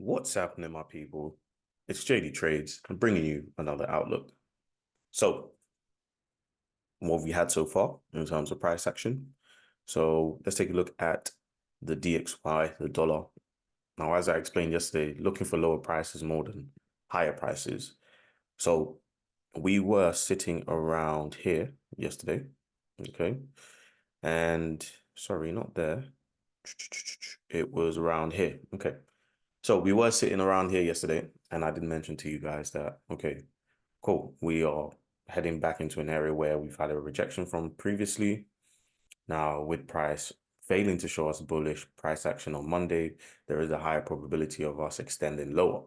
What's happening, my people? It's JD Trades. I'm bringing you another outlook. So, what have we had so far in terms of price action? So, let's take a look at the DXY, the dollar. Now, as I explained yesterday, looking for lower prices more than higher prices. So, we were sitting around here yesterday. Okay. And sorry, not there. It was around here. Okay. So we were sitting around here yesterday, and I did mention to you guys that, okay, cool, we are heading back into an area where we've had a rejection from previously. Now, with price failing to show us bullish price action on Monday, there is a higher probability of us extending lower.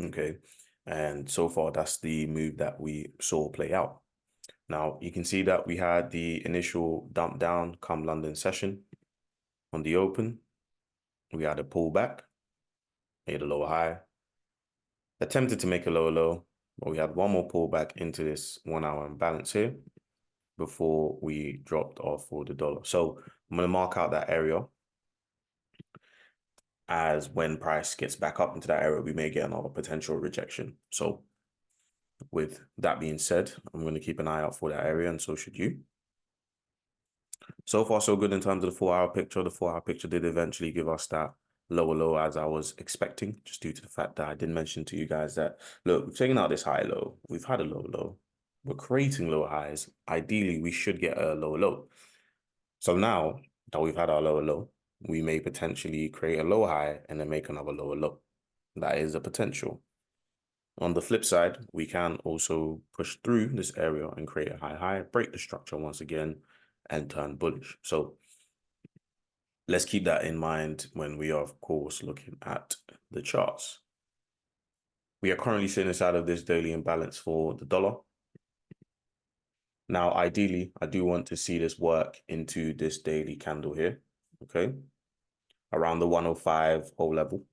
Okay. And so far, that's the move that we saw play out. Now, you can see that we had the initial dump down come London session on the open. We had a pullback, made a lower high, attempted to make a lower low, but we had one more pullback into this 1 hour imbalance here before we dropped off for the dollar. So I'm going to mark out that area as when price gets back up into that area, we may get another potential rejection. So with that being said, I'm going to keep an eye out for that area, and so should you. So far, so good in terms of the 4 hour picture. The 4 hour picture did eventually give us that lower low as I was expecting, just due to the fact that I did mention to you guys that, look, we've taken out this high low. We've had a low low. We're creating lower highs. Ideally, we should get a lower low. So now that we've had our lower low, we may potentially create a lower high and then make another lower low. That is a potential. On the flip side, we can also push through this area and create a high high, break the structure once again, and turn bullish. So let's keep that in mind when we are, of course, looking at the charts. We are currently sitting inside of this daily imbalance for the dollar. Now, ideally, I do want to see this work into this daily candle here, okay, around the 105 whole level.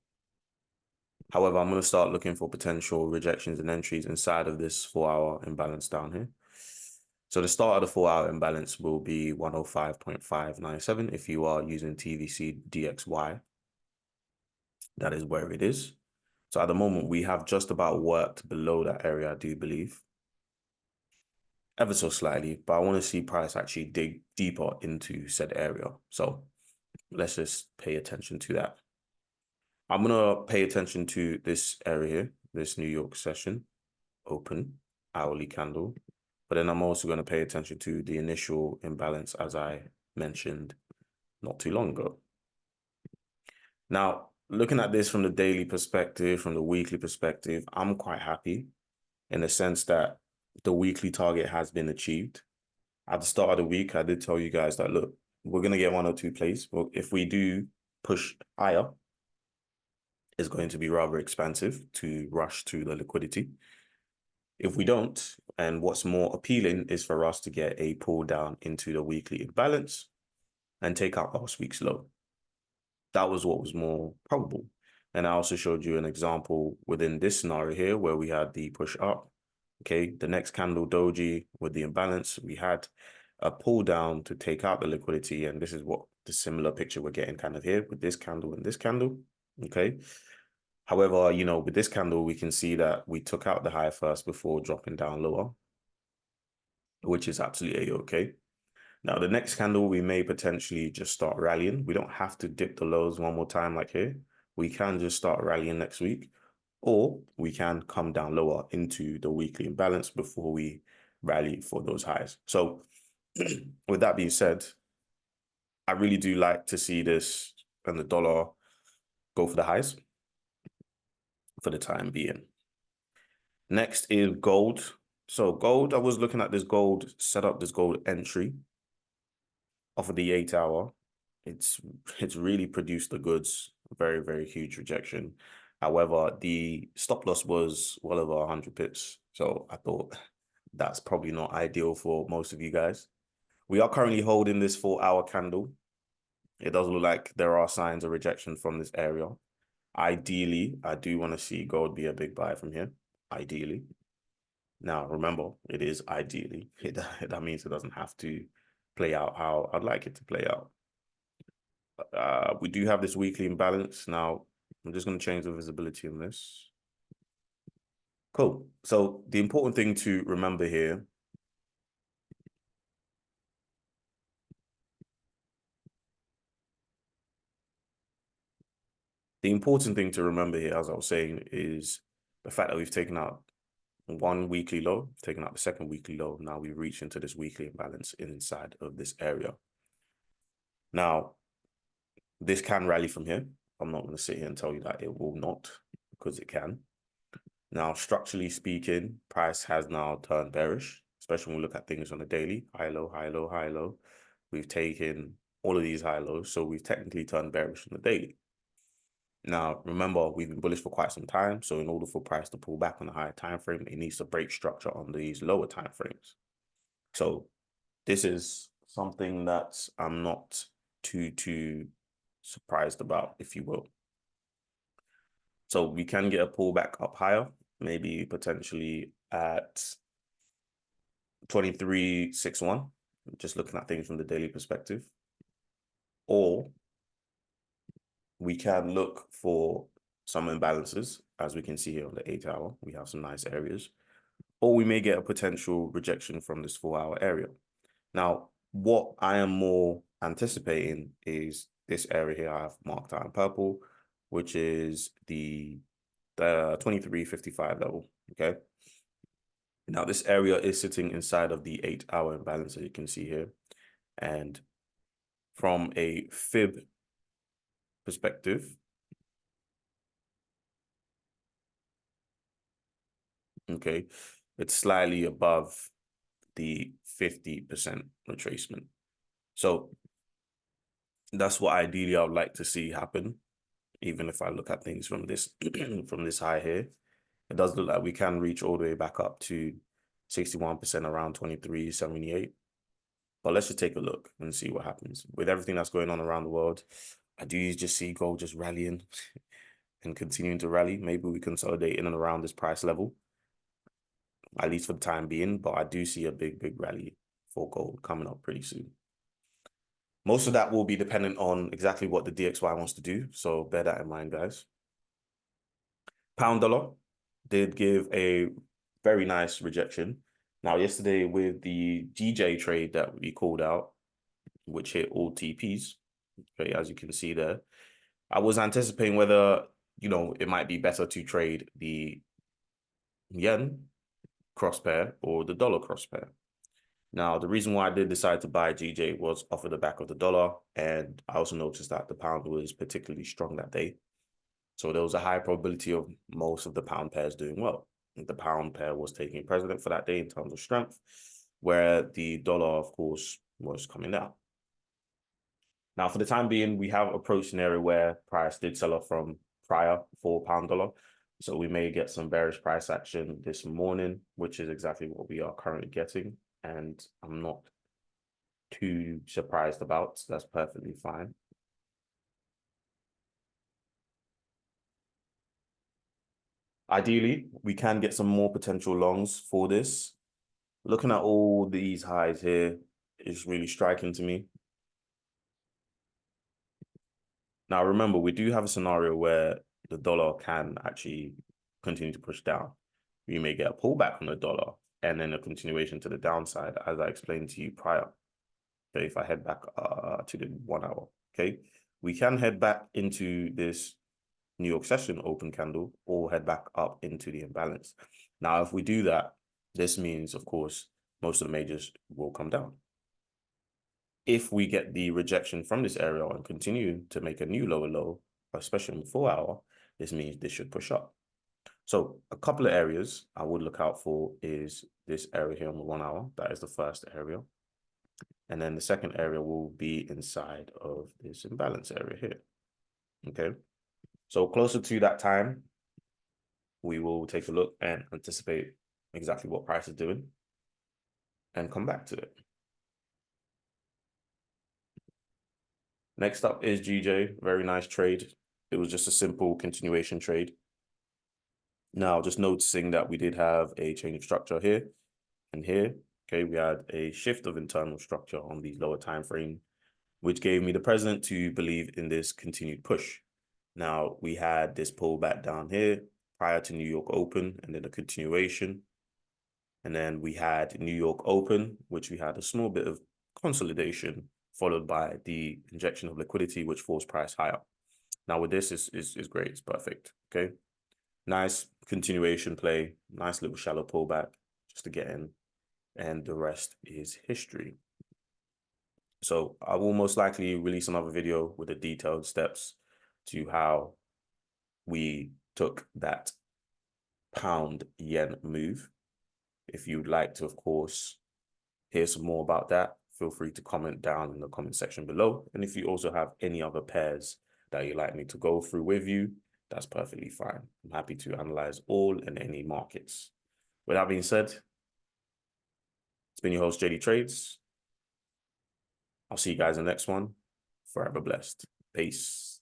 However, I'm going to start looking for potential rejections and entries inside of this 4 hour imbalance down here. So the start of the 4 hour imbalance will be 105.597 if you are using TVC DXY. That is where it is. So at the moment, we have just about worked below that area, I do believe. Ever so slightly, but I want to see price actually dig deeper into said area. So let's just pay attention to that. I'm going to pay attention to this area here, this New York session, open, hourly candle. But then I'm also going to pay attention to the initial imbalance, as I mentioned not too long ago. Now, looking at this from the daily perspective, from the weekly perspective, I'm quite happy in the sense that the weekly target has been achieved. At the start of the week, I did tell you guys that, look, we're going to get 1 or 2 plays. Well, if we do push higher, it's going to be rather expensive to rush to the liquidity. If we don't, and what's more appealing is for us to get a pull down into the weekly imbalance and take out last week's low. That was what was more probable. And I also showed you an example within this scenario here where we had the push up. Okay, the next candle doji with the imbalance, we had a pull down to take out the liquidity. And this is what the similar picture we're getting kind of here with this candle and this candle. Okay. However, you know, with this candle, we can see that we took out the high first before dropping down lower, which is absolutely okay. Now, the next candle, we may potentially just start rallying. We don't have to dip the lows one more time like here. We can just start rallying next week, or we can come down lower into the weekly imbalance before we rally for those highs. So with that being said, I really do like to see this and the dollar go for the highs for the time being. Next is gold. So gold, I was looking at this gold, set up this gold entry off of the 8 hour. It's really produced the goods. Very, very huge rejection. However, the stop loss was well over 100 pips. So I thought that's probably not ideal for most of you guys. We are currently holding this 4 hour candle. It does look like there are signs of rejection from this area. Ideally, I do want to see gold be a big buy from here. Ideally. Now, remember, it is ideally. That means it doesn't have to play out how I'd like it to play out. We do have this weekly imbalance. Now, I'm just going to change the visibility on this. Cool. So the important thing to remember here, as I was saying, is the fact that we've taken out one weekly low, taken out the second weekly low. Now we reach into this weekly imbalance inside of this area. Now, this can rally from here. I'm not going to sit here and tell you that it will not, because it can. Now, structurally speaking, price has now turned bearish, especially when we look at things on a daily. High, low, high, low, high, low. We've taken all of these high lows, so we've technically turned bearish on the daily. Now, remember, we've been bullish for quite some time, so in order for price to pull back on a higher time frame, it needs to break structure on these lower time frames. So this is something that I'm not too surprised about, if you will. So we can get a pullback up higher, maybe potentially at 23.61, just looking at things from the daily perspective. Or we can look for some imbalances, as we can see here on the 8-hour. We have some nice areas. Or we may get a potential rejection from this 4-hour area. Now, what I am more anticipating is this area here I have marked out in purple, which is the 23.55 level, okay? Now, this area is sitting inside of the 8-hour imbalance, as you can see here. And from a fib perspective, okay, it's slightly above the 50% retracement. So that's what ideally I would like to see happen. Even if I look at things from this from this high here, it does look like we can reach all the way back up to 61% around 23.78. But let's just take a look and see what happens. With everything that's going on around the world, I do just see gold just rallying and continuing to rally. Maybe we consolidate in and around this price level, at least for the time being. But I do see a big rally for gold coming up pretty soon. Most of that will be dependent on exactly what the DXY wants to do. So bear that in mind, guys. Pound dollar did give a very nice rejection. Now, yesterday with the GJ trade that we called out, which hit all TPs, okay, as you can see there, I was anticipating whether, it might be better to trade the yen cross pair or the dollar cross pair. Now, the reason why I did decide to buy GJ was off of the back of the dollar, and I also noticed that the pound was particularly strong that day. So there was a high probability of most of the pound pairs doing well. The pound pair was taking precedent for that day in terms of strength, where the dollar, of course, was coming down. Now, for the time being, we have approached an area where price did sell off from prior for pound dollar. So we may get some bearish price action this morning, which is exactly what we are currently getting. And I'm not too surprised about. So that's perfectly fine. Ideally, we can get some more potential longs for this. Looking at all these highs here is really striking to me. Now, remember, we do have a scenario where the dollar can actually continue to push down. We may get a pullback on the dollar and then a continuation to the downside, as I explained to you prior. Okay, if I head back to the 1 hour, okay, we can head back into this New York session open candle or head back up into the imbalance. Now, if we do that, this means, of course, most of the majors will come down. If we get the rejection from this area and continue to make a new lower low, especially in the 4 hour, this means this should push up. So a couple of areas I would look out for is this area here on the 1 hour. That is the first area. And then the second area will be inside of this imbalance area here. Okay. So closer to that time, we will take a look and anticipate exactly what price is doing and come back to it. Next up is GJ. Very nice trade. It was just a simple continuation trade. Now, just noticing that we did have a change of structure here and here. Okay, we had a shift of internal structure on these lower time frame, which gave me the precedent to believe in this continued push. Now, we had this pullback down here prior to New York Open and then a continuation. And then we had New York Open, which we had a small bit of consolidation, followed by the injection of liquidity, which forced price higher. Now, with this, is great. It's perfect. Okay. Nice continuation play. Nice little shallow pullback just to get in. And the rest is history. So I will most likely release another video with the detailed steps to how we took that pound yen move. If you'd like to, of course, hear some more about that, feel free to comment down in the comment section below. And if you also have any other pairs that you'd like me to go through with you, that's perfectly fine. I'm happy to analyze all and any markets. With that being said, it's been your host, JD Trades. I'll see you guys in the next one. Forever blessed. Peace.